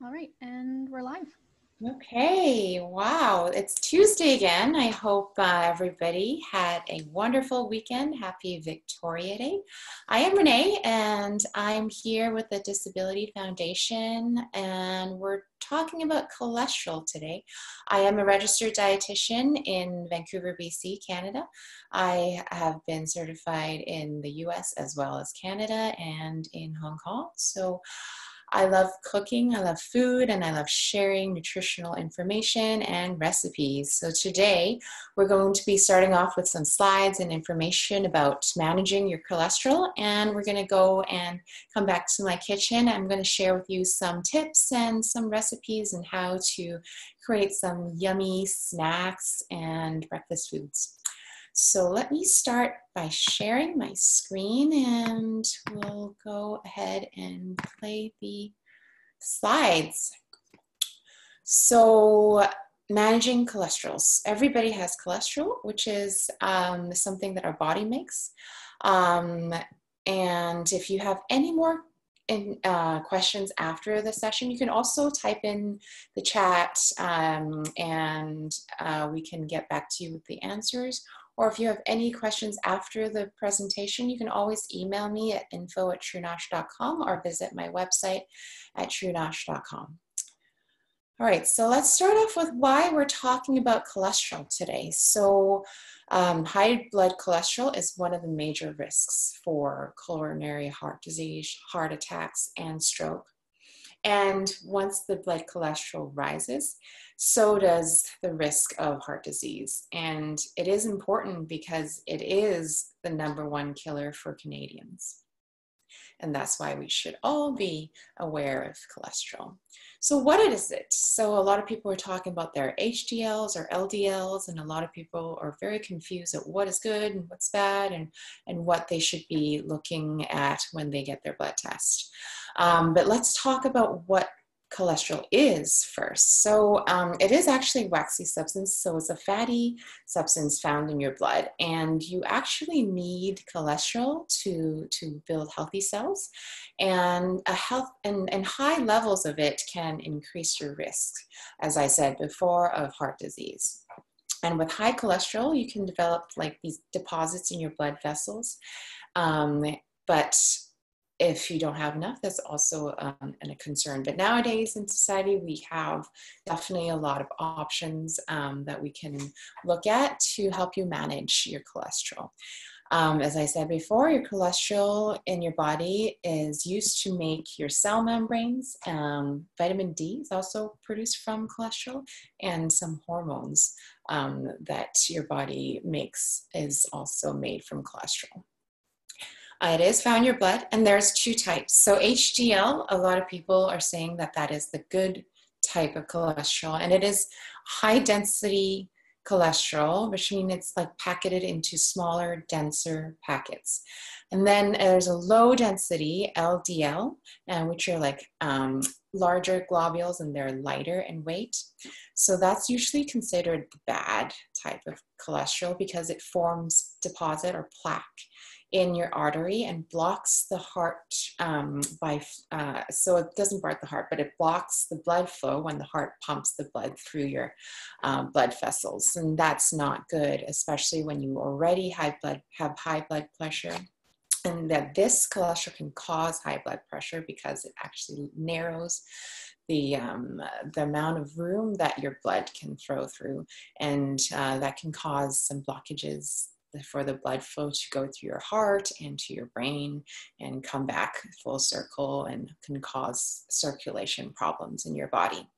All right, and we're live. Okay, wow. It's Tuesday again. I hope everybody had a wonderful weekend. Happy Victoria Day. I am Renee, and I'm here with the Disability Foundation, and we're talking about cholesterol today. I am a registered dietitian in Vancouver, BC, Canada. I have been certified in the US as well as Canada and in Hong Kong. So I love cooking, I love food, and I love sharing nutritional information and recipes. So today we're going to be starting off with some slides and information about managing your cholesterol, and we're going to go and come back to my kitchen. I'm going to share with you some tips and some recipes and how to create some yummy snacks and breakfast foods. So let me start by sharing my screen, and we'll go ahead and play the slides. So managing cholesterols. Everybody has cholesterol, which is something that our body makes. And if you have any more questions after the session, you can also type in the chat and we can get back to you with the answers. Or if you have any questions after the presentation, you can always email me at info@truenosh.com or visit my website at truenosh.com. All right, so let's start off with why we're talking about cholesterol today. So high blood cholesterol is one of the major risks for coronary heart disease, heart attacks, and stroke. And once the blood cholesterol rises, so does the risk of heart disease. And it is important because it is the #1 killer for Canadians. And that's why we should all be aware of cholesterol. So what is it? So a lot of people are talking about their HDLs or LDLs, and a lot of people are very confused at what is good and what's bad and what they should be looking at when they get their blood test. But let's talk about what cholesterol is first. So it is actually a waxy substance. So it's a fatty substance found in your blood, and you actually need cholesterol to build healthy cells, and high levels of it can increase your risk, as I said before, of heart disease. And with high cholesterol, you can develop like these deposits in your blood vessels, but if you don't have enough, that's also a concern. But nowadays in society, we have definitely a lot of options that we can look at to help you manage your cholesterol. As I said before, your cholesterol in your body is used to make your cell membranes. Vitamin D is also produced from cholesterol, and some hormones that your body makes is also made from cholesterol. It is found in your blood, and there's 2 types. So HDL, a lot of people are saying that that is the good type of cholesterol, and it is high density cholesterol, which means it's like packeted into smaller, denser packets. And then there's a low density LDL, which are like larger globules, and they're lighter in weight. So that's usually considered the bad type of cholesterol because it forms deposit or plaque in your artery and blocks the heart so it doesn't break the heart, but it blocks the blood flow when the heart pumps the blood through your blood vessels. And that's not good, especially when you already have high blood pressure. And that this cholesterol can cause high blood pressure because it actually narrows the amount of room that your blood can flow through, and that can cause some blockages for the blood flow to go through your heart and to your brain and come back full circle, and can cause circulation problems in your body.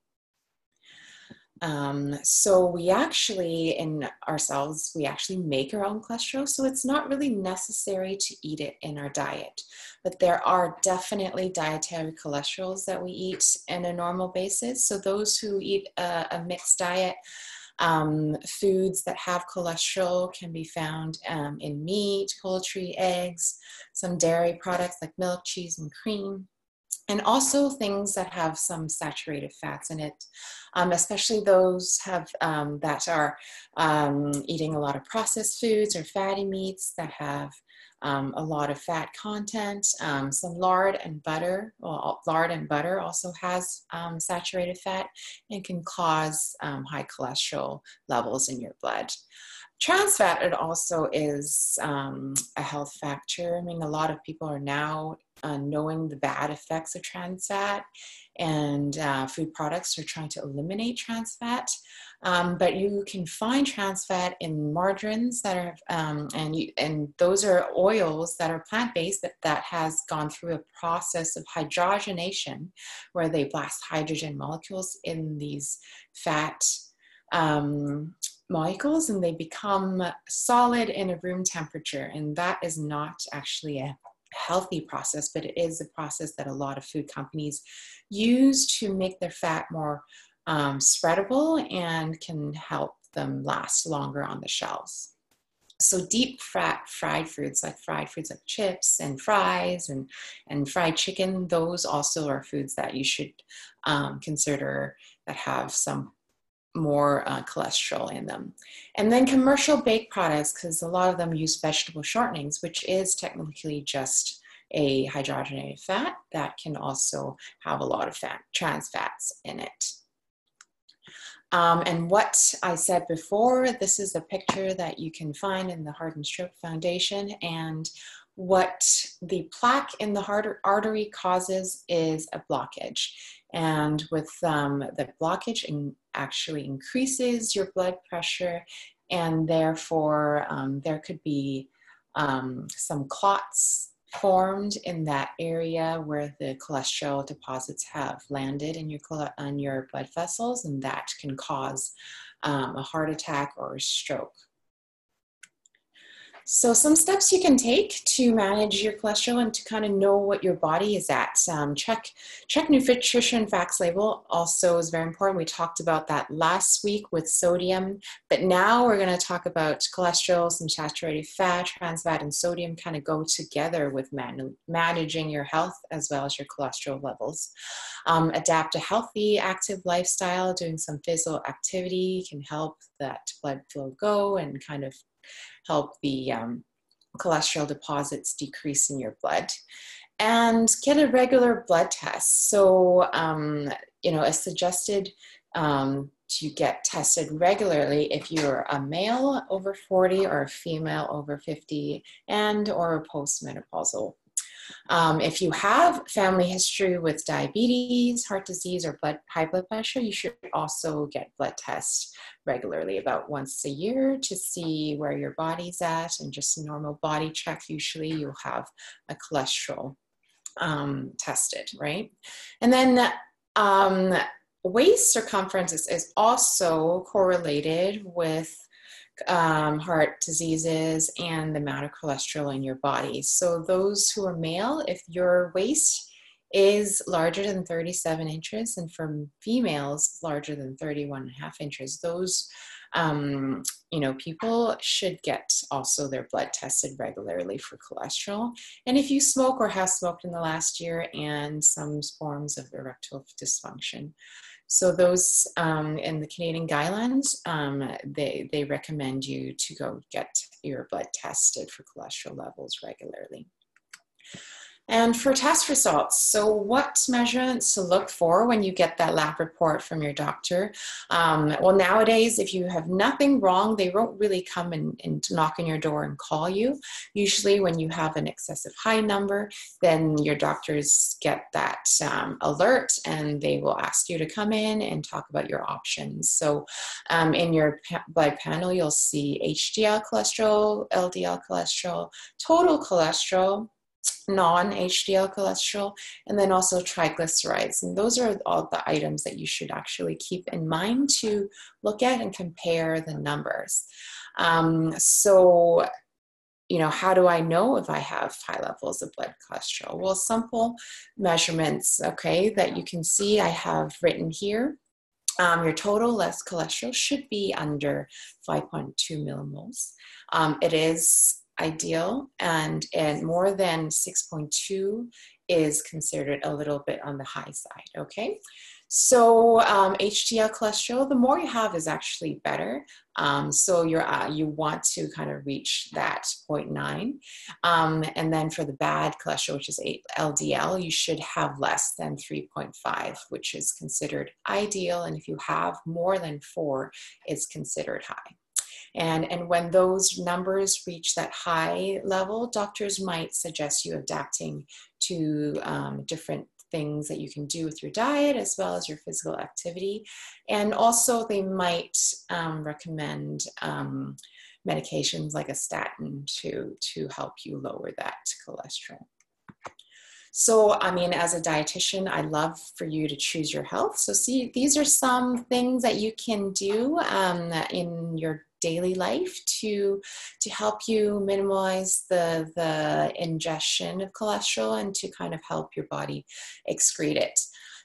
So we actually, in ourselves, we actually make our own cholesterol. So it's not really necessary to eat it in our diet, but there are definitely dietary cholesterols that we eat on a normal basis. So those who eat a mixed diet, foods that have cholesterol can be found in meat, poultry, eggs, some dairy products like milk, cheese, and cream, and also things that have some saturated fats in it, especially those that are eating a lot of processed foods or fatty meats that have a lot of fat content, some lard and butter. Well, lard and butter also has saturated fat and can cause high cholesterol levels in your blood. Trans fat, it also is a health factor. I mean, a lot of people are now knowing the bad effects of trans fat, and food products are trying to eliminate trans fat. But you can find trans fat in margarines that are, and those are oils that are plant-based, but that has gone through a process of hydrogenation, where they blast hydrogen molecules in these fat molecules, and they become solid in a room temperature. And that is not actually a healthy process, but it is a process that a lot of food companies use to make their fat more spreadable and can help them last longer on the shelves. So deep fried foods like chips and fries and fried chicken, those also are foods that you should consider that have some more cholesterol in them. And then commercial baked products, because a lot of them use vegetable shortenings, which is technically just a hydrogenated fat that can also have a lot of trans fats in it. And what I said before, this is a picture that you can find in the Heart and Stroke Foundation, and what the plaque in the artery causes is a blockage. And with the blockage actually increases your blood pressure, and therefore there could be some clots formed in that area where the cholesterol deposits have landed in your blood vessels, and that can cause a heart attack or a stroke. So some steps you can take to manage your cholesterol and to kind of know what your body is at. Check nutrition facts label also is very important. We talked about that last week with sodium, but now we're going to talk about cholesterol, some saturated fat, trans fat, and sodium kind of go together with managing your health as well as your cholesterol levels. Adapt a healthy, active lifestyle. Doing some physical activity can help that blood flow go and kind of help the cholesterol deposits decrease in your blood. And get a regular blood test. So, it's suggested to get tested regularly if you're a male over 40 or a female over 50 and or postmenopausal. If you have family history with diabetes, heart disease, or high blood pressure, you should also get blood tests regularly, about once a year, to see where your body's at. And just a normal body check, usually you'll have a cholesterol tested, right? And then waist circumference is also correlated with heart diseases and the amount of cholesterol in your body. So those who are male, if your waist is larger than 37 inches, and for females larger than 31.5 inches, those people should get also their blood tested regularly for cholesterol. And if you smoke or have smoked in the last year, and some forms of erectile dysfunction. So those in the Canadian guidelines, they recommend you to go get your blood tested for cholesterol levels regularly. And for test results, so what measurements to look for when you get that lab report from your doctor? Well, nowadays, if you have nothing wrong, they won't really come and knock on your door and call you. Usually when you have an excessive high number, then your doctors get that alert, and they will ask you to come in and talk about your options. So in your blood panel, you'll see HDL cholesterol, LDL cholesterol, total cholesterol, non-HDL cholesterol, and then also triglycerides. And those are all the items that you should actually keep in mind to look at and compare the numbers. So, how do I know if I have high levels of blood cholesterol? Well, simple measurements, okay, that you can see I have written here. Your total less cholesterol should be under 5.2 millimoles. It is ideal, and more than 6.2 is considered a little bit on the high side, okay? So HDL cholesterol, the more you have is actually better. So you want to kind of reach that 0.9. And then for the bad cholesterol, which is LDL, you should have less than 3.5, which is considered ideal. And if you have more than 4, it's considered high. And when those numbers reach that high level, doctors might suggest you adapting to different things that you can do with your diet as well as your physical activity. And also they might recommend medications like a statin to help you lower that cholesterol. So, I mean, as a dietitian, I love for you to choose your health. So see, these are some things that you can do in your daily life to help you minimize the ingestion of cholesterol and to kind of help your body excrete it.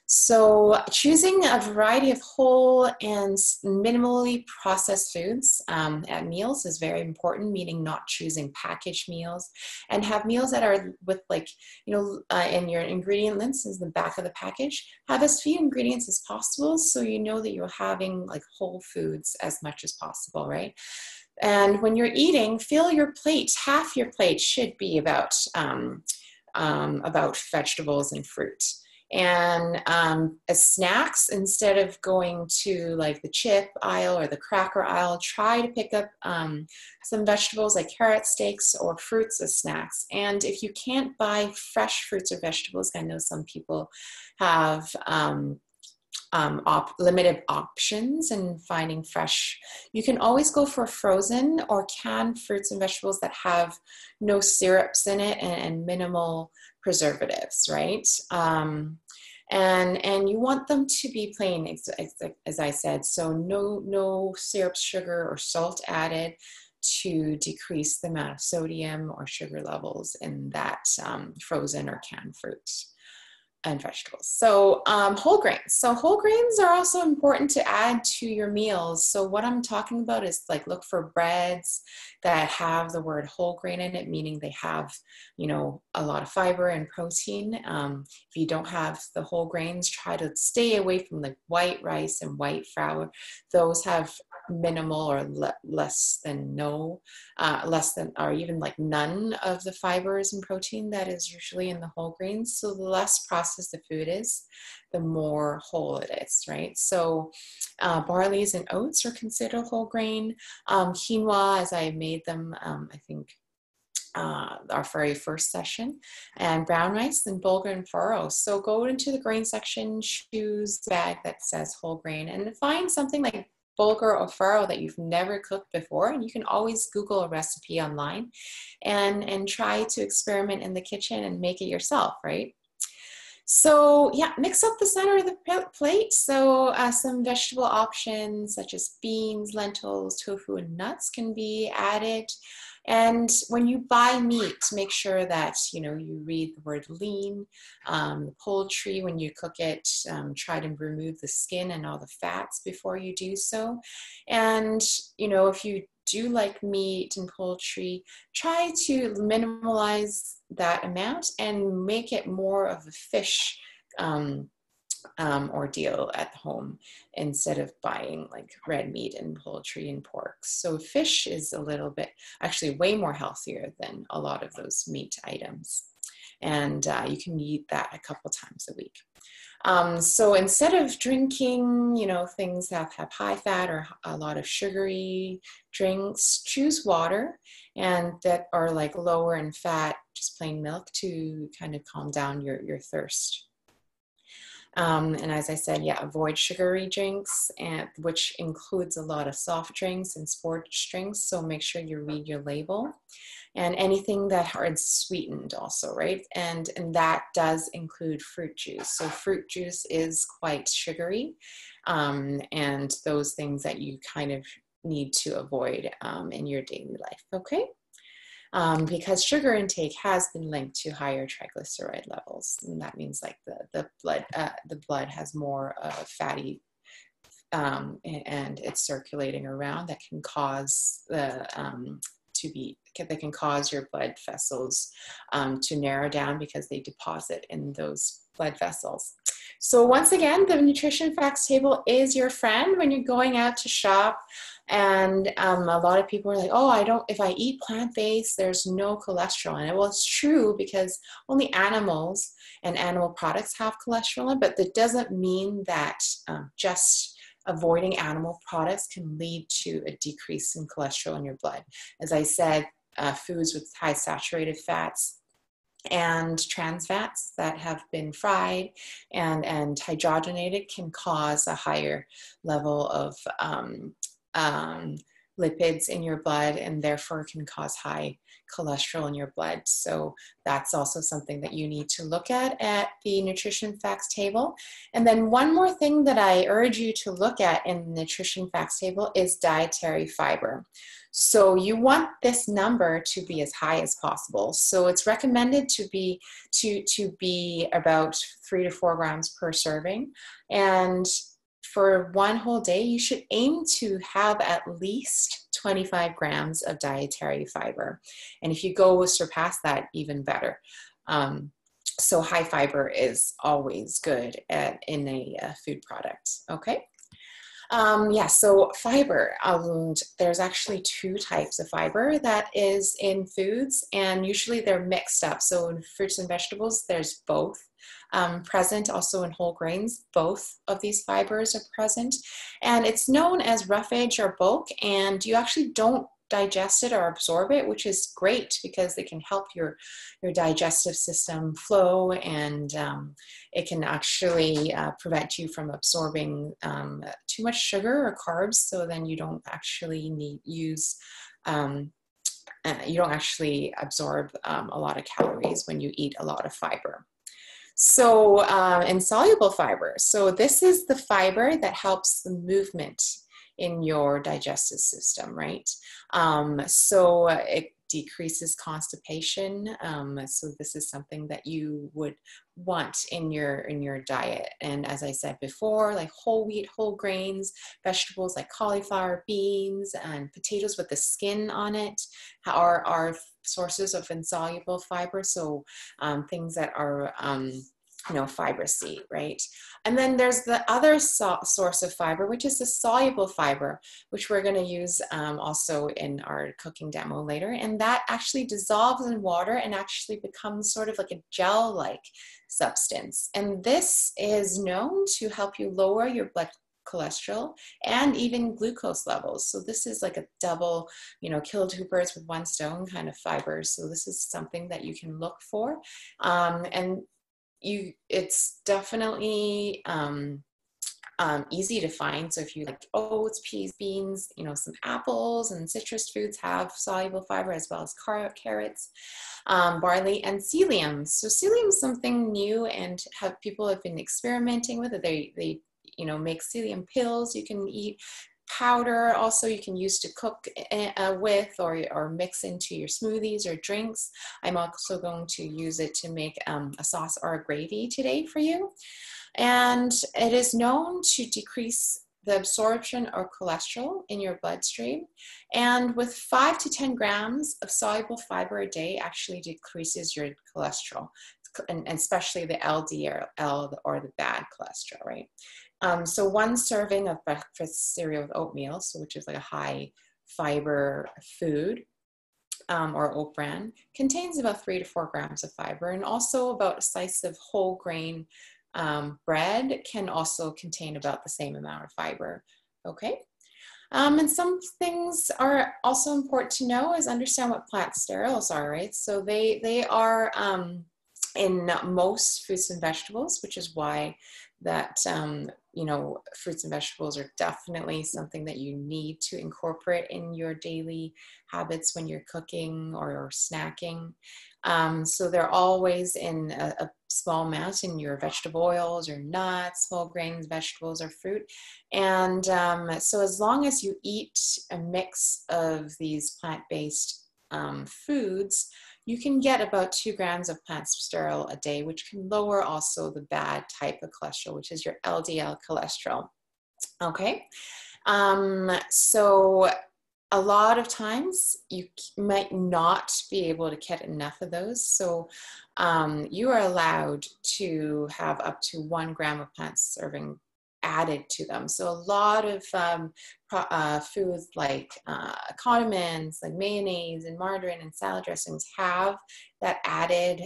So choosing a variety of whole and minimally processed foods at meals is very important, meaning not choosing packaged meals, and have meals that are with, like, in your ingredient list is the back of the package, have as few ingredients as possible so you know that you're having like whole foods as much as possible, right? And when you're eating, fill your plate. Half your plate should be about vegetables and fruit. And as snacks, instead of going to like the chip aisle or the cracker aisle, try to pick up some vegetables like carrot sticks or fruits as snacks. And if you can't buy fresh fruits or vegetables, I know some people have limited options in finding fresh. You can always go for frozen or canned fruits and vegetables that have no syrups in it and minimal preservatives, right? And you want them to be plain, as I said, so no syrup, sugar, or salt added to decrease the amount of sodium or sugar levels in that frozen or canned fruits and vegetables. So whole grains. So whole grains are also important to add to your meals. So what I'm talking about is like look for breads that have the word whole grain in it, meaning they have, a lot of fiber and protein. If you don't have the whole grains, try to stay away from like white rice and white flour. Those have minimal or less than or even like none of the fibers and protein that is usually in the whole grains. So the less processed the food is, the more whole it is, right? So barleys and oats are considered whole grain. Quinoa, as I made them, I think our very first session, and brown rice and bulgur and farro. So go into the grain section, choose the bag that says whole grain, and find something like bulgur or farro that you've never cooked before, and you can always Google a recipe online and try to experiment in the kitchen and make it yourself, right? So yeah, mix up the center of the plate. So some vegetable options such as beans, lentils, tofu, and nuts can be added. And when you buy meat, make sure that you read the word lean. The poultry, when you cook it, try to remove the skin and all the fats before you do so. And if you do like meat and poultry, try to minimalize that amount and make it more of a fish ordeal at home instead of buying like red meat and poultry and pork. So fish is a little bit, actually way more healthier than a lot of those meat items. And you can eat that a couple times a week. So instead of drinking, things that have high fat or a lot of sugary drinks, choose water and that are like lower in fat, just plain milk, to kind of calm down your thirst. And as I said, avoid sugary drinks, which includes a lot of soft drinks and sports drinks. So make sure you read your label. And anything that is sweetened also, right? And that does include fruit juice. So fruit juice is quite sugary, and those things that you kind of need to avoid in your daily life, okay? Because sugar intake has been linked to higher triglyceride levels, and that means like the blood has more fatty and it's circulating around that can cause that can cause your blood vessels to narrow down because they deposit in those blood vessels. So once again, the nutrition facts table is your friend when you're going out to shop. And a lot of people are like, oh, if I eat plant-based, there's no cholesterol in it. Well, it's true because only animals and animal products have cholesterol in it, but that doesn't mean that just avoiding animal products can lead to a decrease in cholesterol in your blood. As I said, foods with high saturated fats and trans fats that have been fried and hydrogenated can cause a higher level of lipids in your blood, and therefore can cause high cholesterol in your blood. So that's also something that you need to look at the nutrition facts table. And then one more thing that I urge you to look at in the nutrition facts table is dietary fiber. So you want this number to be as high as possible. So it's recommended to be about 3 to 4 grams per serving. And for one whole day, you should aim to have at least 25 grams of dietary fiber. And if you surpass that, even better. So high fiber is always good in a food product, okay? So fiber, there's actually 2 types of fiber that is in foods, and usually they're mixed up. So in fruits and vegetables, there's both present. Also in whole grains, both of these fibers are present. And it's known as roughage or bulk, and you actually don't digest it or absorb it, which is great because it can help your digestive system flow, and it can actually prevent you from absorbing too much sugar or carbs. So then you don't actually you don't actually absorb a lot of calories when you eat a lot of fiber. So insoluble fiber. So this is the fiber that helps the movement in your digestive system, right? So it decreases constipation. So this is something that you would want in your diet. And as I said before, like whole wheat, whole grains, vegetables like cauliflower, beans, and potatoes with the skin on it are sources of insoluble fiber. So things that are fibrous, right? And then there's the other source of fiber, which is the soluble fiber, which we're going to use also in our cooking demo later. And that actually dissolves in water and actually becomes sort of like a gel-like substance. And this is known to help you lower your blood cholesterol and even glucose levels. So this is like a double, kill 2 birds with 1 stone kind of fiber. So this is something that you can look for. And it's definitely easy to find. So if you like oats, peas, beans, some apples and citrus foods have soluble fiber, as well as carrots, barley, and psyllium. So psyllium is something new, and people have been experimenting with it. They make psyllium pills you can eat. Powder also you can use to cook with or mix into your smoothies or drinks. I'm also going to use it to make a sauce or a gravy today for you. And it is known to decrease the absorption of cholesterol in your bloodstream. And with 5 to 10 grams of soluble fiber a day actually decreases your cholesterol, and especially the LDL or the bad cholesterol, right? So 1 serving of breakfast cereal with oatmeal, which is like a high fiber food, or oat bran, contains about 3 to 4 grams of fiber. And also about a slice of whole grain bread can also contain about the same amount of fiber, okay? And some things are also important to know is understand what plant sterols are, right? So they are in most fruits and vegetables, which is why that fruits and vegetables are definitely something that you need to incorporate in your daily habits when you're cooking or snacking. So they're always in a small amount in your vegetable oils or nuts, whole grains, vegetables, or fruit. And so as long as you eat a mix of these plant-based foods, you can get about 2 grams of plant sterol a day, which can lower also the bad type of cholesterol, which is your LDL cholesterol. Okay, so a lot of times you might not be able to get enough of those. So you are allowed to have up to 1 gram of plant serving added to them. So a lot of foods like condiments, like mayonnaise and margarine and salad dressings have that added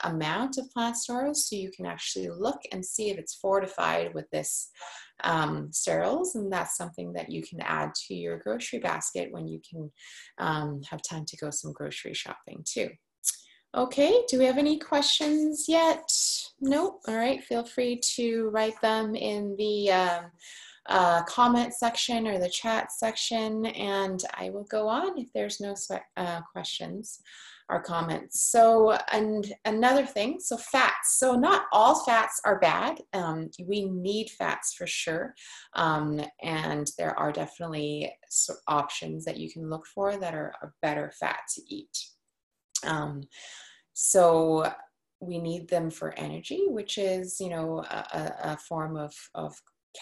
amount of plant sterols. So you can actually look and see if it's fortified with this sterols, and that's something that you can add to your grocery basket when you can have time to go some grocery shopping too. Okay, do we have any questions yet? Nope. All right, feel free to write them in the comment section or the chat section, and I will go on if there's no questions or comments. So, and another thing, so fats. So not all fats are bad. We need fats for sure. And there are definitely options that you can look for that are a better fat to eat. So we need them for energy, which is, you know, a form of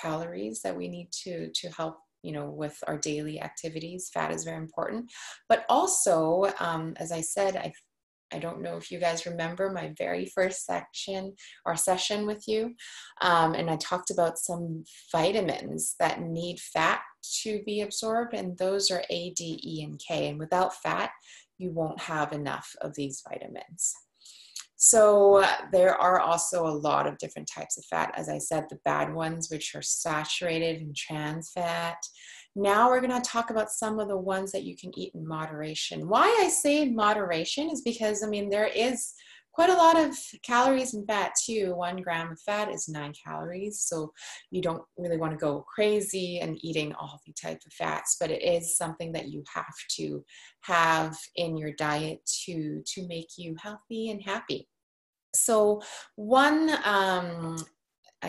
calories that we need to help, you know, with our daily activities. Fat is very important. But also, as I said, I don't know if you guys remember my very first section or session with you. And I talked about some vitamins that need fat to be absorbed, and those are A, D, E, and K. And without fat, you won't have enough of these vitamins. So there are also a lot of different types of fat. As I said, the bad ones, which are saturated and trans fat. Now we're going to talk about some of the ones that you can eat in moderation. Why I say in moderation is because, I mean, there is quite a lot of calories in fat too. 1 gram of fat is 9 calories. So you don't really want to go crazy and eating all the type of fats, but it is something that you have to have in your diet to make you healthy and happy. So one, I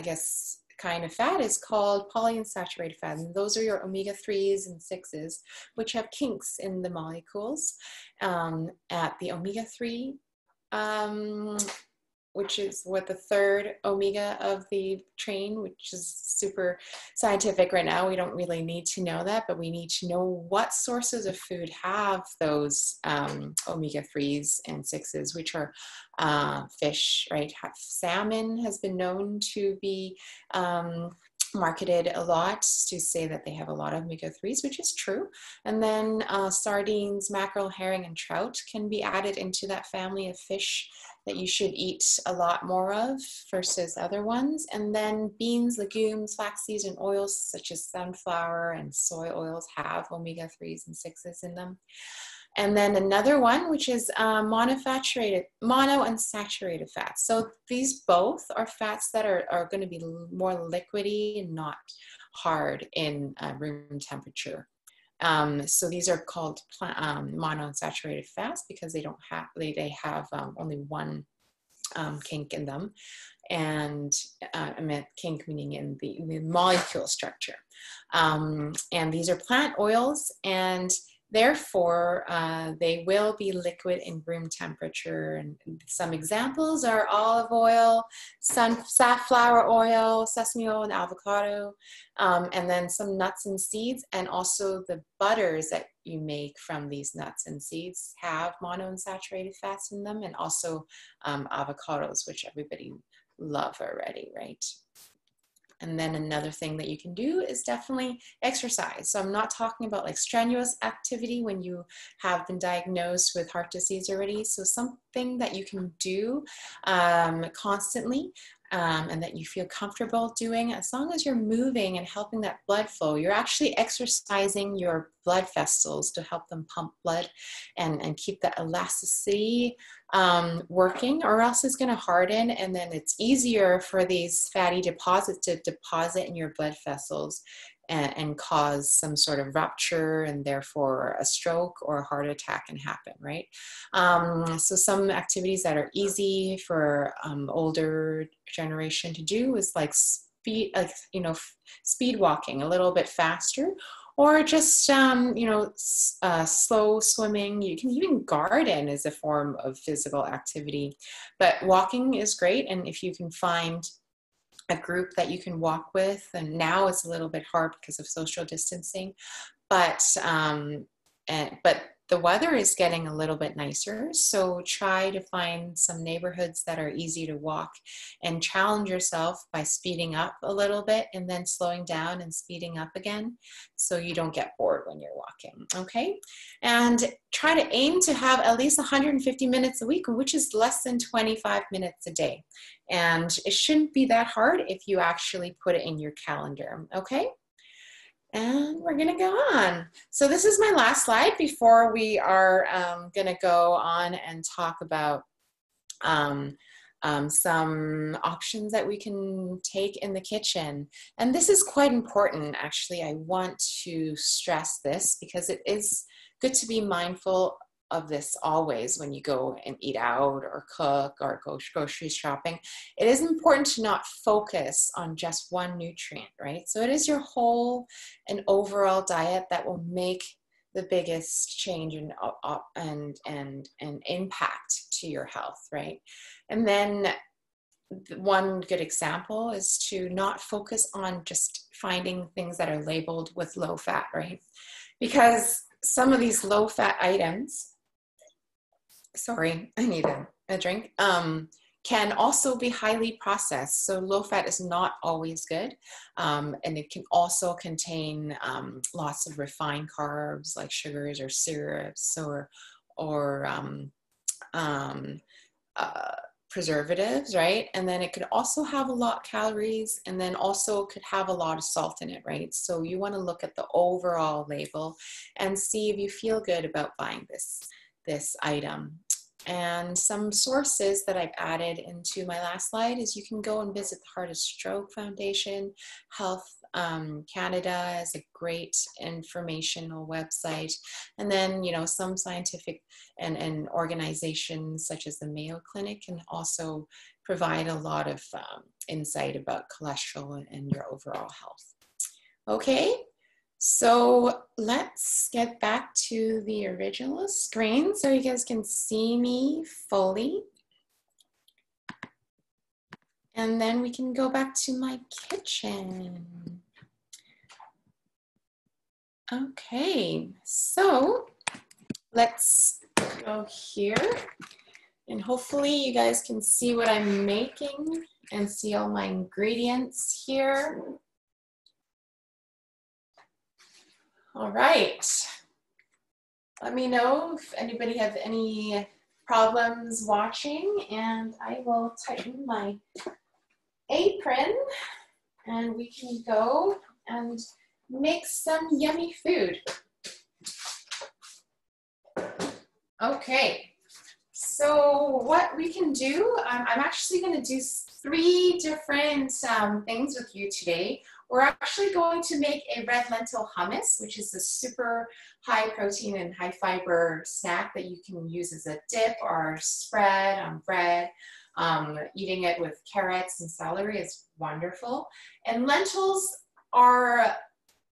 guess, kind of fat is called polyunsaturated fat, and those are your omega-3s and 6s, which have kinks in the molecules. At the omega-3, which is what the third omega of the train, which is super scientific right now. We don't really need to know that, but we need to know what sources of food have those omega-3s and 6s, which are fish, right? Salmon has been known to be marketed a lot to say that they have a lot of omega-3s, which is true. And then sardines, mackerel, herring, and trout can be added into that family of fish that you should eat a lot more of versus other ones. And then beans, legumes, flax seeds, and oils such as sunflower and soy oils have omega-3s and 6s in them. And then another one, which is monounsaturated fats. So these both are fats that are going to be more liquidy and not hard in room temperature. So these are called monounsaturated fats because they don't have they have only one kink in them, and I meant kink meaning in the molecule structure. And these are plant oils, and therefore, they will be liquid in room temperature. And some examples are olive oil, safflower oil, sesame oil, and avocado, and then some nuts and seeds. And also the butters that you make from these nuts and seeds have monounsaturated fats in them, and also avocados, which everybody love already, right? And then another thing that you can do is definitely exercise. So I'm not talking about like strenuous activity when you have been diagnosed with heart disease already. So something that you can do constantly and that you feel comfortable doing, as long as you're moving and helping that blood flow, you're actually exercising your blood vessels to help them pump blood and keep that elasticity working, or else it's going to harden, and then it's easier for these fatty deposits to deposit in your blood vessels and cause some sort of rupture, and therefore a stroke or a heart attack can happen, right? So some activities that are easy for older generation to do is like speed walking a little bit faster, or just slow swimming. You can even garden as a form of physical activity, but walking is great. And if you can find a group that you can walk with. And now it's a little bit hard because of social distancing, but but the weather is getting a little bit nicer. So try to find some neighborhoods that are easy to walk and challenge yourself by speeding up a little bit and then slowing down and speeding up again so you don't get bored when you're walking, okay? And try to aim to have at least 150 minutes a week, which is less than 25 minutes a day. And it shouldn't be that hard if you actually put it in your calendar, okay? And we're gonna go on. So this is my last slide before we are gonna go on and talk about some options that we can take in the kitchen. And this is quite important, actually. I want to stress this because it is good to be mindful of this always when you go and eat out or cook or go grocery shopping. It is important to not focus on just one nutrient, right? So it is your whole and overall diet that will make the biggest change and impact to your health, right? And then one good example is to not focus on just finding things that are labeled with low fat, right? Because some of these low fat items, sorry, I need a drink, can also be highly processed. So low fat is not always good. And it can also contain lots of refined carbs like sugars or syrups or preservatives, right? And then it could also have a lot of calories and then also could have a lot of salt in it, right? So you want to look at the overall label and see if you feel good about buying this item. And some sources that I've added into my last slide is you can go and visit the Heart and Stroke Foundation. Health Canada is a great informational website. And then, you know, some scientific and organizations such as the Mayo Clinic can also provide a lot of insight about cholesterol and your overall health. Okay. So let's get back to the original screen so you guys can see me fully. And then we can go back to my kitchen. Okay, so let's go here. And hopefully you guys can see what I'm making and see all my ingredients here. All right, let me know if anybody has any problems watching and I will tighten my apron and we can go and make some yummy food. Okay, so what we can do, I'm actually going to do 3 different things with you today. We're actually going to make a red lentil hummus, which is a super high protein and high fiber snack that you can use as a dip or spread on bread. Eating it with carrots and celery is wonderful. And lentils are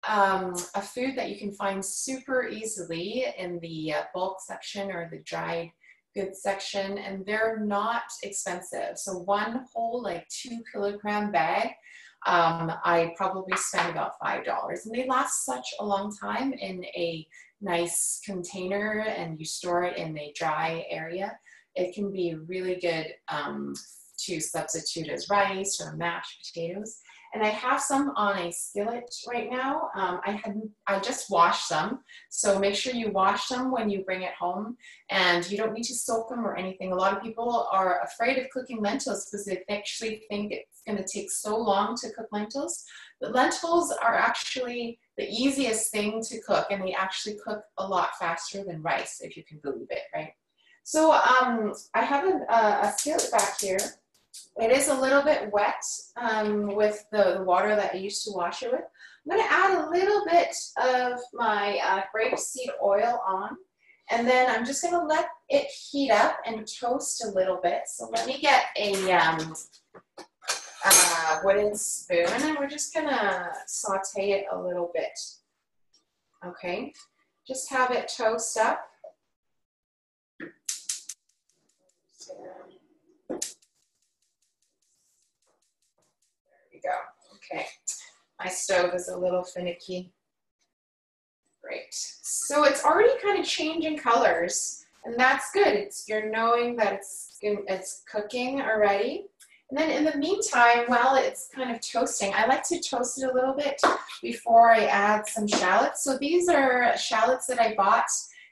a food that you can find super easily in the bulk section or the dried goods section, and they're not expensive. So one whole like 2 kilogram bag, I probably spend about $5, and they last such a long time in a nice container and you store it in a dry area. It can be really good to substitute as rice or mashed potatoes. And I have some on a skillet right now. I just washed them, so make sure you wash them when you bring it home, and you don't need to soak them or anything. A lot of people are afraid of cooking lentils because they actually think it's going to take so long to cook lentils. But lentils are actually the easiest thing to cook, and they actually cook a lot faster than rice, if you can believe it, right? So I have a skillet back here. It is a little bit wet with the water that I used to wash it with. I'm going to add a little bit of my grapeseed oil on, and then I'm just going to let it heat up and toast a little bit. So let me get a wooden spoon, and we're just going to saute it a little bit. Okay, just have it toast up. go. Okay, my stove is a little finicky. Great. So it's already kind of changing colors, and that's good. You're knowing that it's cooking already. And then in the meantime, while it's kind of toasting, I like to toast it a little bit before I add some shallots. So these are shallots that I bought.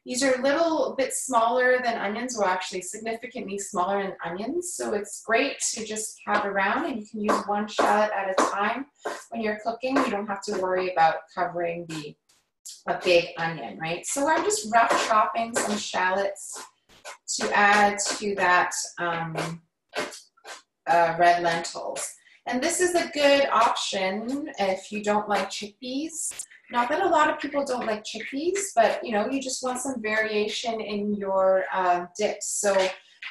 These are a little bit smaller than onions, or actually significantly smaller than onions. So it's great to just have around, and you can use one shallot at a time. When you're cooking, you don't have to worry about covering a big onion, right? So I'm just rough chopping some shallots to add to that red lentils. And this is a good option if you don't like chickpeas. Not that a lot of people don't like chickpeas, but you know, you just want some variation in your dips. So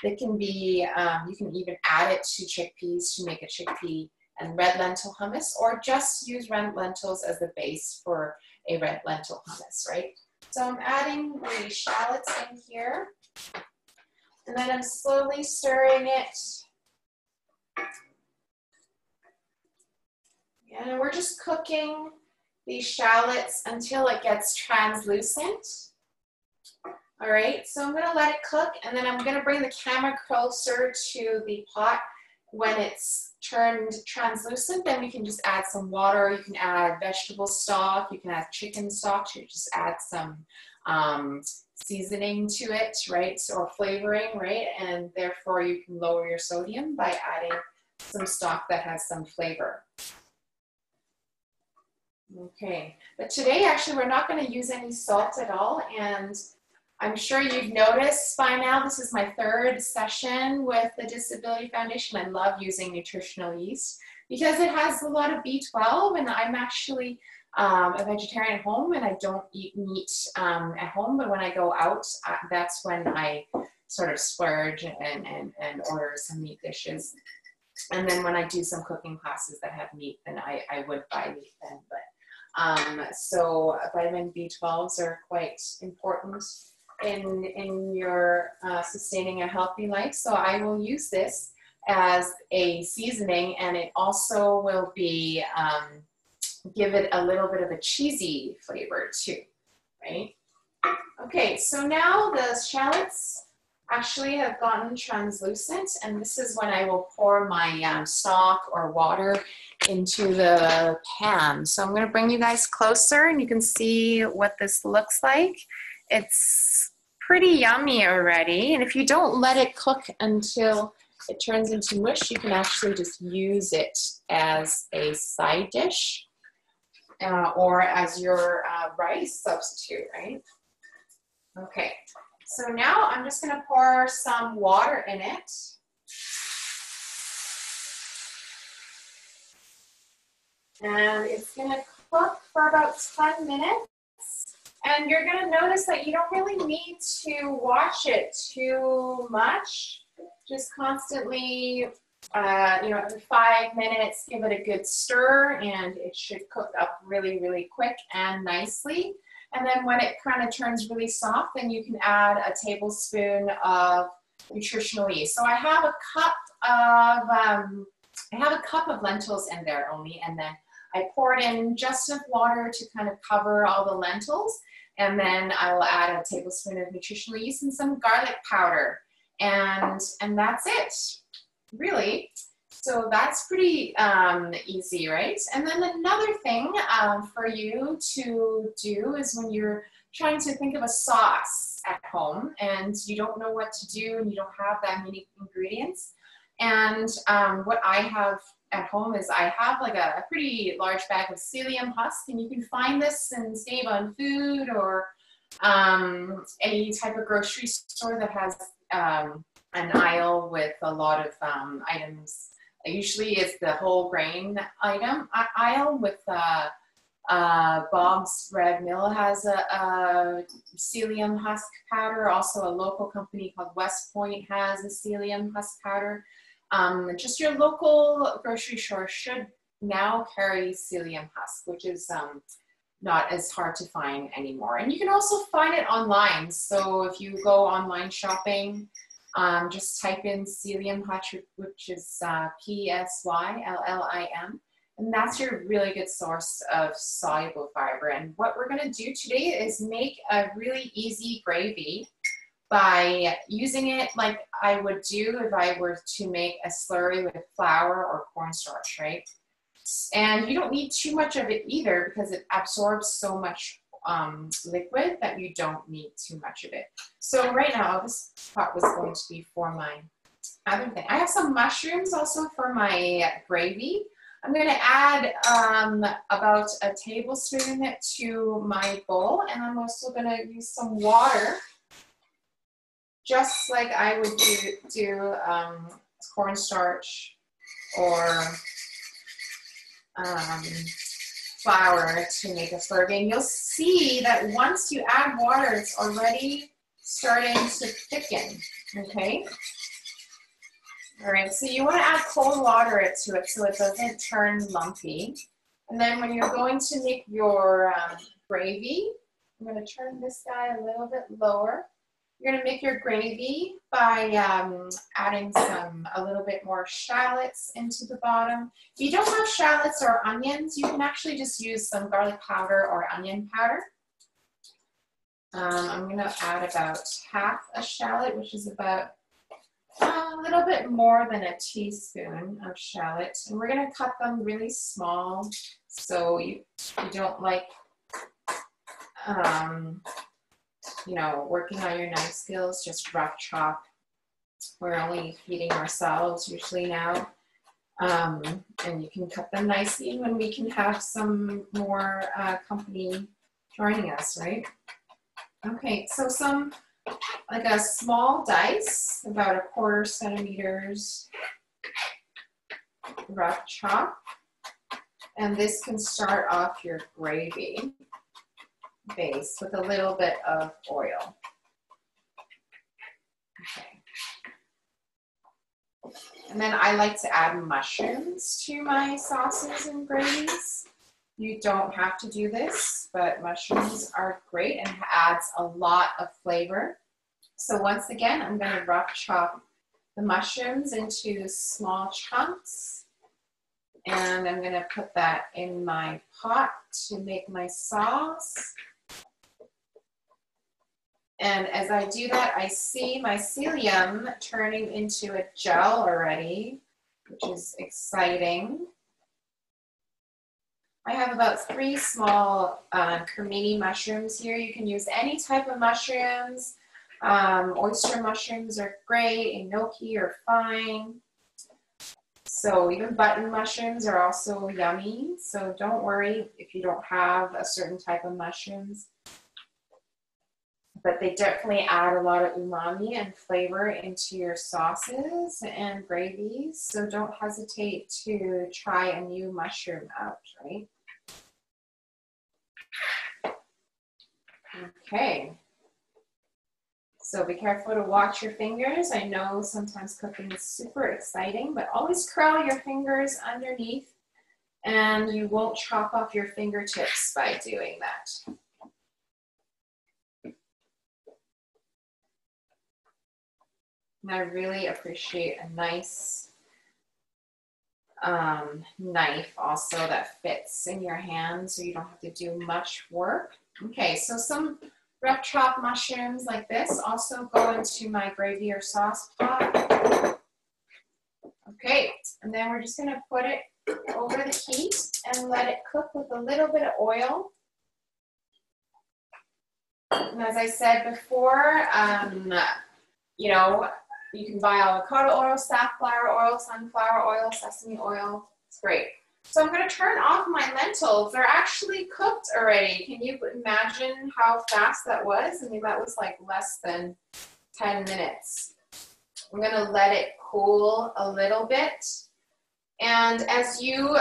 it can be, you can even add it to chickpeas to make a chickpea and red lentil hummus, or just use red lentils as the base for a red lentil hummus, right? So I'm adding the shallots in here, and then I'm slowly stirring it. And we're just cooking these shallots until it gets translucent. All right, so I'm gonna let it cook, and then I'm gonna bring the camera closer to the pot. When it's turned translucent, then we can just add some water. You can add vegetable stock, you can add chicken stock to just add some seasoning to it, right? Or flavoring, right? And therefore you can lower your sodium by adding some stock that has some flavor. Okay, but today actually we're not going to use any salt at all, and I'm sure you've noticed by now this is my third session with the Disability Foundation. I love using nutritional yeast because it has a lot of B12, and I'm actually a vegetarian at home, and I don't eat meat at home, but when I go out, that's when I sort of splurge and order some meat dishes. And then when I do some cooking classes that have meat, then I would buy meat then. But so vitamin B12s are quite important in your sustaining a healthy life. So I will use this as a seasoning, and it also will be give it a little bit of a cheesy flavor too, right? Okay, so now the shallots actually have gotten translucent, and this is when I will pour my stock or water into the pan. So I'm going to bring you guys closer, and you can see what this looks like. It's pretty yummy already, and if you don't let it cook until it turns into mush, you can actually just use it as a side dish or as your rice substitute, right? Okay, so now I'm just going to pour some water in it. And it's going to cook for about 10 minutes. And you're going to notice that you don't really need to watch it too much. Just constantly, you know, every 5 minutes, give it a good stir, and it should cook up really, really quick and nicely. And then when it kind of turns really soft, then you can add a tablespoon of nutritional yeast. So I have a cup of lentils in there only, and then I poured in just enough water to kind of cover all the lentils, and then I will add a tablespoon of nutritional yeast and some garlic powder, and that's it, really. So that's pretty easy, right? And then another thing for you to do is when you're trying to think of a sauce at home and you don't know what to do and you don't have that many ingredients. And what I have at home is I have like a pretty large bag of psyllium husk, and you can find this in Save on Food or any type of grocery store that has an aisle with a lot of items. Usually it's the whole grain aisle with Bob's Red Mill has a psyllium husk powder. Also a local company called West Point has a psyllium husk powder. Just your local grocery store should now carry psyllium husk, which is not as hard to find anymore. And you can also find it online. So if you go online shopping, just type in psyllium husk, which is P-S-Y-L-L-I-M, And that's your really good source of soluble fiber. And what we're gonna do today is make a really easy gravy by using it like I would do if I were to make a slurry with flour or cornstarch, right? And you don't need too much of it either because it absorbs so much liquid that you don't need too much of it. So right now, this pot was going to be for my other thing. I have some mushrooms also for my gravy. I'm going to add about a tablespoon to my bowl, and I'm also going to use some water, just like I would do cornstarch or flour to make a slurry. And you'll see that once you add water, it's already starting to thicken, okay? All right, so you want to add cold water to it so it doesn't turn lumpy. And then when you're going to make your gravy, I'm going to turn this guy a little bit lower. You're going to make your gravy by adding a little bit more shallots into the bottom. If you don't have shallots or onions, you can actually just use some garlic powder or onion powder. I'm going to add about half a shallot, which is about a little bit more than a teaspoon of shallot. And we're going to cut them really small so you don't like you know, working on your knife skills, just rough chop. We're only feeding ourselves usually now. And you can cut them nicely when we can have some more company joining us, right? Okay, so like a small dice, about 1/4 centimeters rough chop. And this can start off your gravy base with a little bit of oil. Okay. And then I like to add mushrooms to my sauces and gravies. You don't have to do this, but mushrooms are great and adds a lot of flavor. So once again, I'm going to rough chop the mushrooms into small chunks. And I'm going to put that in my pot to make my sauce. And as I do that, I see my psyllium turning into a gel already, which is exciting. I have about 3 small cremini mushrooms here. You can use any type of mushrooms. Oyster mushrooms are great, enoki are fine. So even button mushrooms are also yummy. So don't worry if you don't have a certain type of mushrooms. But they definitely add a lot of umami and flavor into your sauces and gravies. So don't hesitate to try a new mushroom out, right? Okay. So be careful to watch your fingers. I know sometimes cooking is super exciting, but always curl your fingers underneath and you won't chop off your fingertips by doing that. And I really appreciate a nice knife also that fits in your hand so you don't have to do much work. Okay, so some rough chopped mushrooms like this also go into my gravy or sauce pot. Okay, and then we're just going to put it over the heat and let it cook with a little bit of oil. And as I said before, you know, you can buy avocado oil, safflower oil, sunflower oil, sesame oil. It's great. So I'm going to turn off my lentils. They're actually cooked already. Can you imagine how fast that was? I mean, that was like less than 10 minutes. I'm going to let it cool a little bit. And as you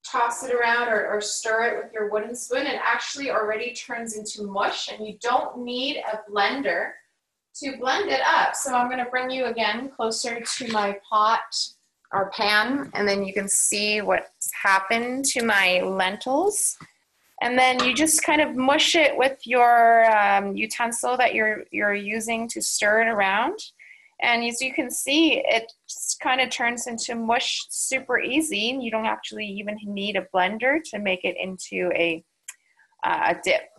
toss it around or stir it with your wooden spoon, it actually already turns into mush, and you don't need a blender to blend it up. So I'm going to bring you again closer to my pot or pan, and then you can see what's happened to my lentils. And then you just kind of mush it with your utensil that you're using to stir it around. And as you can see, it's kind of turns into mush super easy. You don't actually even need a blender to make it into a dip.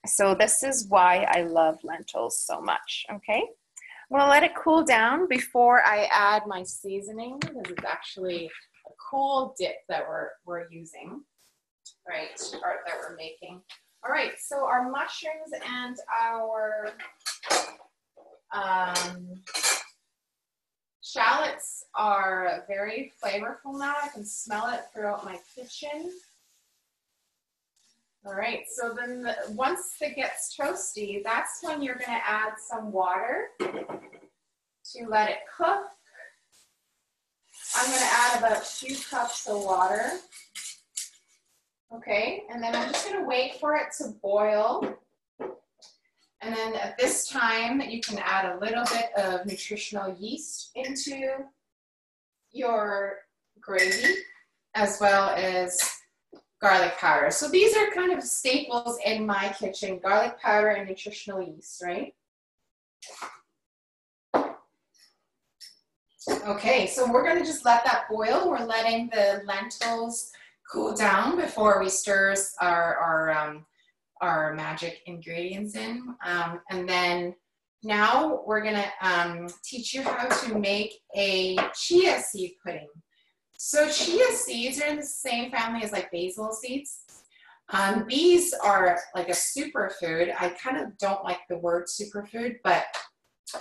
So this is why I love lentils so much, okay? I'm gonna let it cool down before I add my seasoning. This is actually a cool dip that we're using, right, or that we're making. All right, so our mushrooms and our shallots are very flavorful now. I can smell it throughout my kitchen. All right, so then once it gets toasty, that's when you're gonna add some water to let it cook. I'm gonna add about 2 cups of water. Okay, and then I'm just gonna wait for it to boil. And then at this time, you can add a little bit of nutritional yeast into your gravy, as well as garlic powder. So these are kind of staples in my kitchen, garlic powder and nutritional yeast, right? Okay, so we're gonna just let that boil. We're letting the lentils cool down before we stir our magic ingredients in. And then now we're gonna teach you how to make a chia seed pudding. So chia seeds are in the same family as like basil seeds. These are like a superfood. I kind of don't like the word superfood, but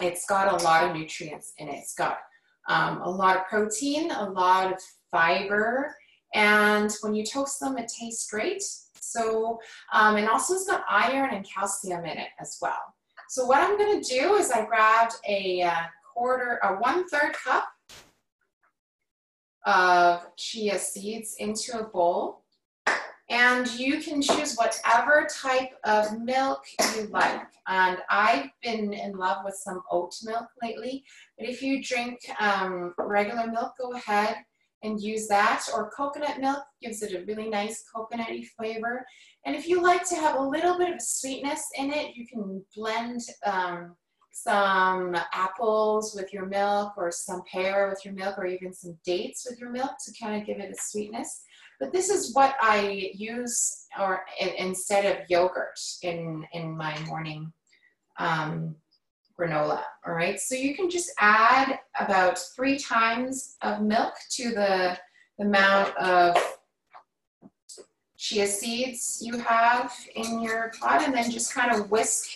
it's got a lot of nutrients in it. It's got a lot of protein, a lot of fiber, and when you toast them, it tastes great. So, and also it's got iron and calcium in it as well. So what I'm gonna do is I grabbed a 1/3 cup of chia seeds into a bowl, and you can choose whatever type of milk you like. And I've been in love with some oat milk lately, but if you drink regular milk, go ahead and use that, or coconut milk gives it a really nice coconutty flavor. And if you like to have a little bit of sweetness in it, you can blend some apples with your milk, or some pear with your milk, or even some dates with your milk to kind of give it a sweetness. But this is what I use instead of yogurt in my morning granola. All right, so you can just add about 3 times of milk to the amount of chia seeds you have in your pot, and then just kind of whisk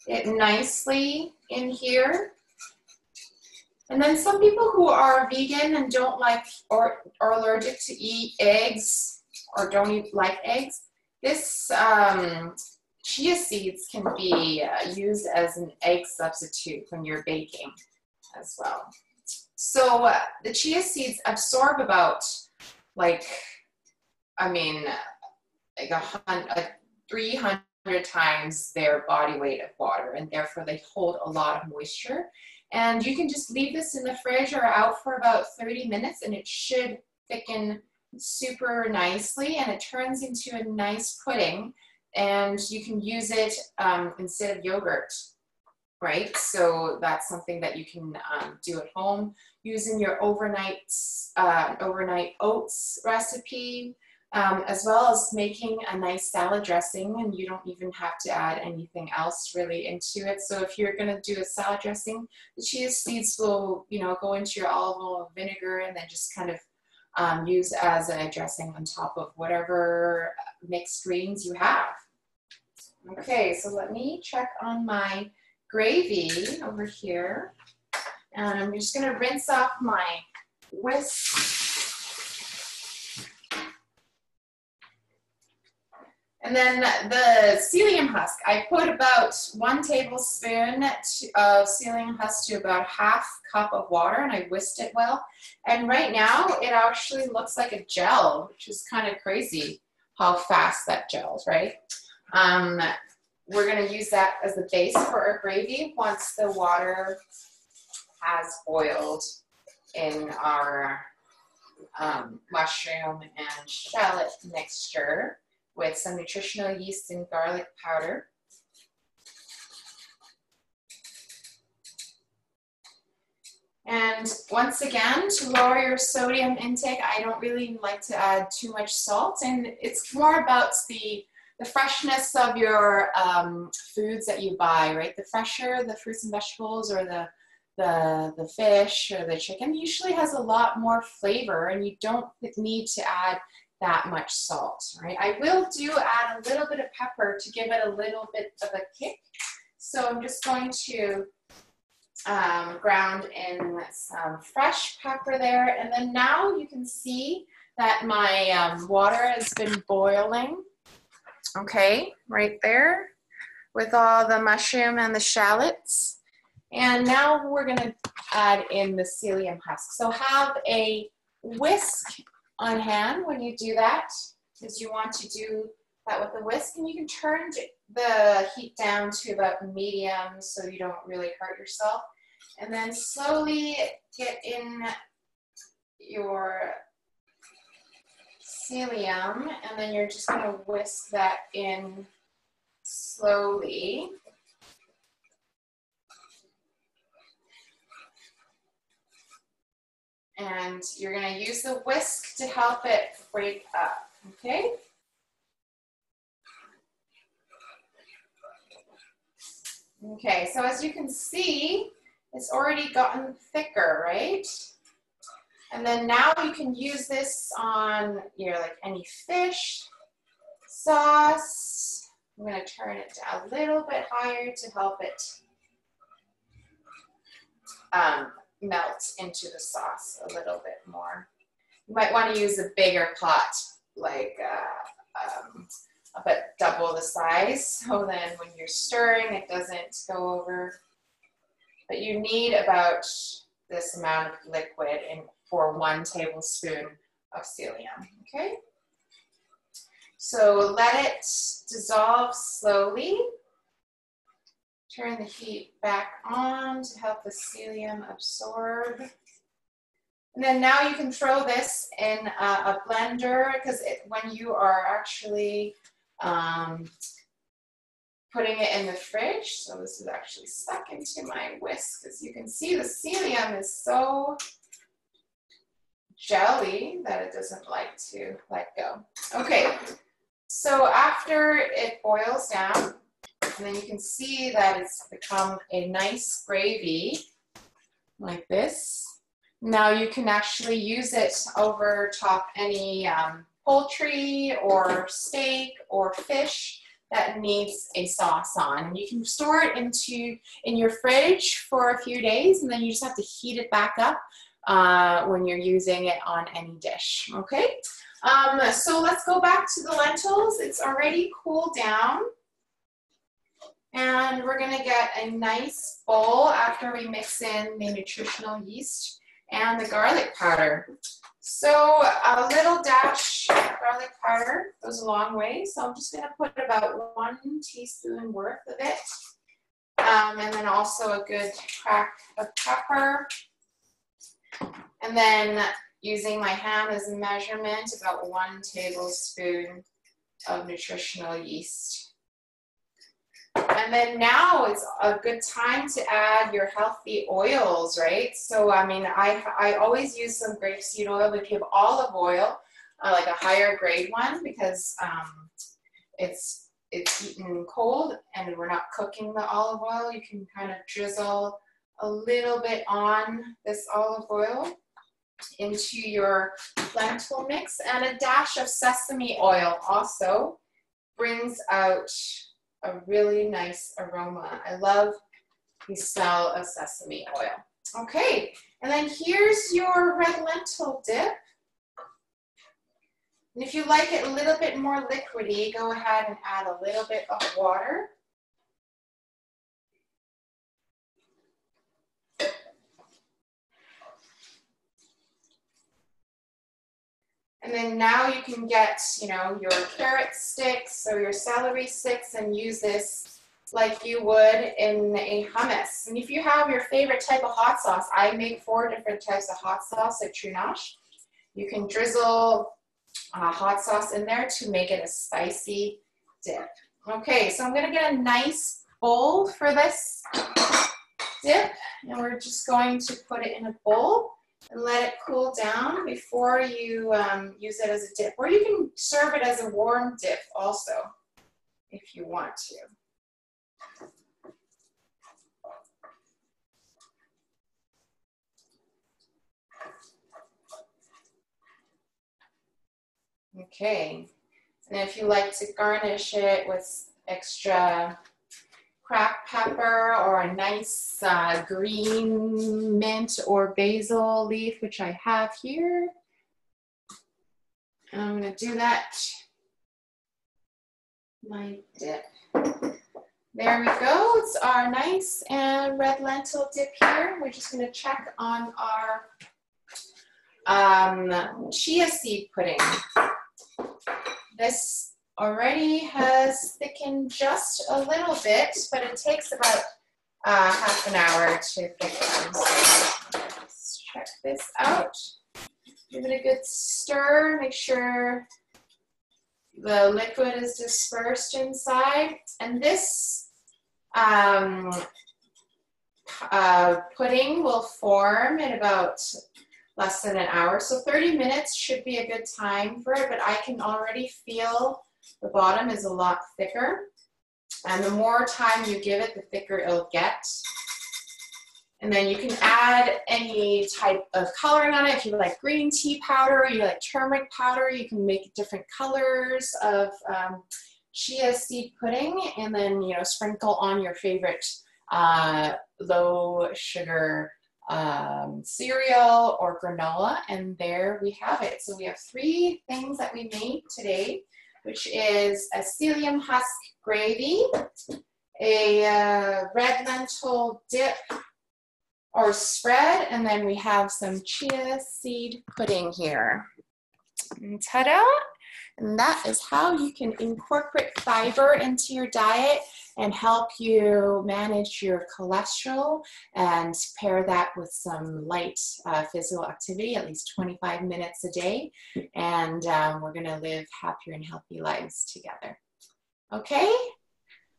it nicely in here. And then some people who are vegan and don't like or allergic to eat eggs, or don't even like eggs, this chia seeds can be used as an egg substitute when you're baking as well. So the chia seeds absorb about like 300 times their body weight of water, and therefore they hold a lot of moisture. And you can just leave this in the fridge or out for about 30 minutes, and it should thicken super nicely, and it turns into a nice pudding, and you can use it instead of yogurt, right? So that's something that you can do at home using your overnight oats recipe, as well as making a nice salad dressing, and you don't even have to add anything else really into it. So if you're gonna do a salad dressing, the chia seeds will, go into your olive oil and vinegar, and then just kind of use as a dressing on top of whatever mixed greens you have. Okay, so let me check on my gravy over here, and I'm just gonna rinse off my whisk. And then the psyllium husk, I put about 1 tablespoon of psyllium husk to about 1/2 cup of water, and I whisked it well. And right now it actually looks like a gel, which is kind of crazy how fast that gels, right? We're gonna use that as the base for our gravy once the water has boiled in our mushroom and shallot mixture with some nutritional yeast and garlic powder. And once again, to lower your sodium intake, I don't really like to add too much salt, and it's more about the freshness of your foods that you buy, right? The fresher the fruits and vegetables or the fish or the chicken usually has a lot more flavor, and you don't need to add that much salt, right? I will add a little bit of pepper to give it a little bit of a kick. So I'm just going to ground in some fresh pepper there. And then now you can see that my water has been boiling. Okay, right there with all the mushroom and the shallots. And now we're gonna add in the psyllium husk. So have a whisk on hand when you do that, because you want to do that with a whisk, and you can turn the heat down to about medium so you don't really hurt yourself. And then slowly get in your psyllium, and then you're just gonna whisk that in slowly. And you're gonna use the whisk to help it break up, okay? Okay, so as you can see, it's already gotten thicker, right? And then now you can use this on your any fish sauce. I'm gonna turn it down a little bit higher to help it melt into the sauce a little bit more. You might want to use a bigger pot, like about double the size, so then when you're stirring, it doesn't go over. But you need about this amount of liquid for 1 tablespoon of psyllium, okay? So let it dissolve slowly. Turn the heat back on to help the psyllium absorb. And then now you can throw this in a blender, because when you are actually putting it in the fridge, so this is actually stuck into my whisk. As you can see, the psyllium is so jelly that it doesn't like to let go. Okay, so after it boils down, and then you can see that it's become a nice gravy like this. Now you can actually use it over top any poultry or steak or fish that needs a sauce on. And you can store it in your fridge for a few days, and then you just have to heat it back up when you're using it on any dish, okay? So let's go back to the lentils. It's already cooled down. And we're gonna get a nice bowl after we mix in the nutritional yeast and the garlic powder. So a little dash of garlic powder goes a long way. So I'm just gonna put about 1 teaspoon worth of it. And then also a good crack of pepper. And then using my hand as a measurement, about 1 tablespoon of nutritional yeast. And then now is a good time to add your healthy oils, right? So, I mean, I always use some grapeseed oil. If you have olive oil, like a higher grade one, because it's eaten cold and we're not cooking the olive oil, you can kind of drizzle a little bit on this olive oil into your lentil mix. And a dash of sesame oil also brings out a really nice aroma. I love the smell of sesame oil. Okay, and then here's your red lentil dip. And if you like it a little bit more liquidy, go ahead and add a little bit of water. And then now you can get, you know, your carrot sticks or your celery sticks and use this like you would in a hummus. And if you have your favorite type of hot sauce, I make 4 different types of hot sauce at Trunosh. You can drizzle hot sauce in there to make it a spicy dip. Okay, so I'm gonna get a nice bowl for this dip, and we're just going to put it in a bowl and let it cool down before you use it as a dip. Or you can serve it as a warm dip also, if you want to. Okay, and if you like to garnish it with extra cracked pepper or a nice green mint or basil leaf, which I have here, and I'm going to do that. My dip. There we go. It's our nice and red lentil dip here. We're just going to check on our chia seed pudding. This already has thickened just a little bit, but it takes about half an hour to thicken. So let's check this out. Give it a good stir. Make sure the liquid is dispersed inside. And this pudding will form in about less than an hour. So 30 minutes should be a good time for it, but I can already feel the bottom is a lot thicker. And the more time you give it, the thicker it'll get. And then you can add any type of coloring on it. If you like green tea powder, you like turmeric powder, you can make different colors of chia seed pudding, and then, you know, sprinkle on your favorite low sugar cereal or granola, and there we have it. So we have 3 things that we made today, which is a psyllium husk gravy, a red lentil dip or spread, and then we have some chia seed pudding here. And ta-da! And that is how you can incorporate fiber into your diet and help you manage your cholesterol, and pair that with some light physical activity, at least 25 minutes a day. And we're gonna live happier and healthy lives together. Okay?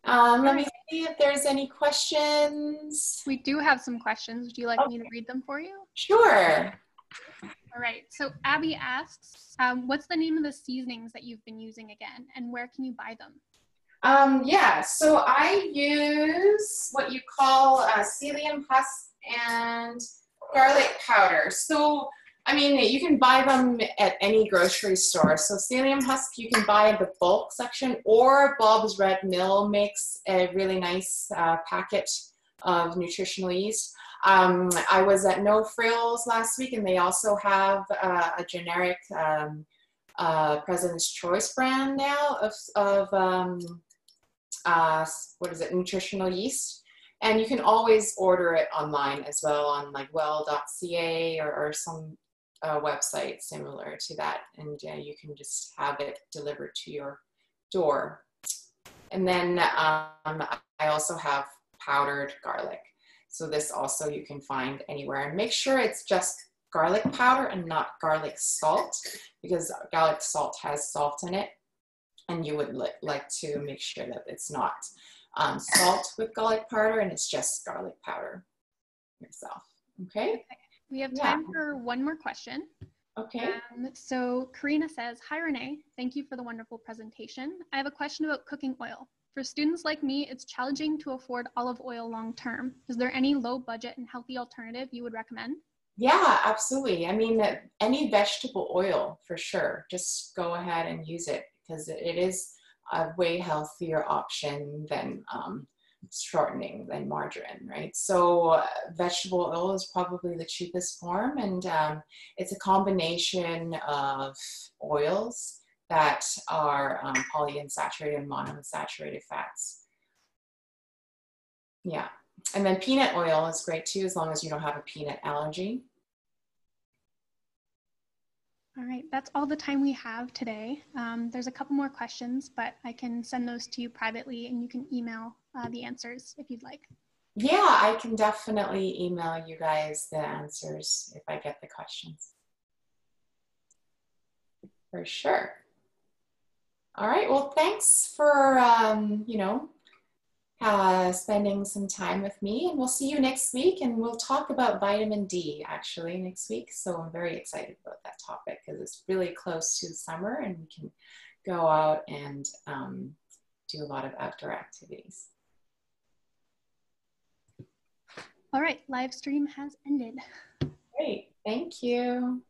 Let me see if there's any questions. We do have some questions. Would you like me to read them for you? Sure. All right. So Abby asks, what's the name of the seasonings that you've been using again, and where can you buy them? Yeah, so I use what you call psyllium husk and garlic powder. So, I mean, you can buy them at any grocery store. So psyllium husk you can buy in the bulk section, or Bob's Red Mill makes a really nice packet of nutritional yeast. I was at No Frills last week, and they also have a generic President's Choice brand now of what is it, nutritional yeast. And you can always order it online as well on like well.ca or some website similar to that. And you can just have it delivered to your door. And then I also have powdered garlic. So this also you can find anywhere. And make sure it's just garlic powder and not garlic salt, because garlic salt has salt in it. And you would like to make sure that it's not salt with garlic powder, and it's just garlic powder yourself. Okay? We have time for one more question. Okay. So Karina says, hi Renee, thank you for the wonderful presentation. I have a question about cooking oil. For students like me, it's challenging to afford olive oil long term. Is there any low budget and healthy alternative you would recommend? Yeah, absolutely. I mean, any vegetable oil for sure. Just go ahead and use it, because it is a way healthier option than shortening than margarine, right? So vegetable oil is probably the cheapest form, and it's a combination of oils that are polyunsaturated and monounsaturated fats. Yeah, and then peanut oil is great too, as long as you don't have a peanut allergy. All right, that's all the time we have today. There's a couple more questions, but I can send those to you privately, and you can email the answers if you'd like. Yeah, I can definitely email you guys the answers if I get the questions. For sure. All right, well, thanks for, you know, spending some time with me, and we'll see you next week, and we'll talk about vitamin D actually next week. So I'm very excited about that topic because it's really close to summer and we can go out and do a lot of outdoor activities. All right, live stream has ended. Great, thank you.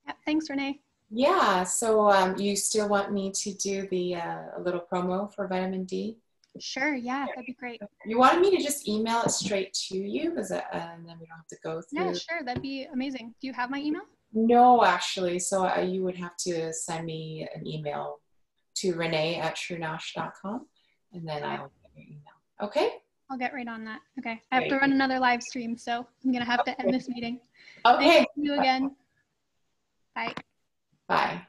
Yeah, thanks, Renee. Yeah, so you still want me to do the a little promo for vitamin D? Sure, yeah, that'd be great. You wanted me to just email it straight to you, because and then we don't have to go through. Yeah, sure, that'd be amazing. Do you have my email? No, actually, so you would have to send me an email to renee@shrinash.com, and then I'll get your email. Okay? I'll get right on that. Okay, I have to run another live stream, so I'm gonna have to end this meeting. Okay. Thank you again. Bye. Bye.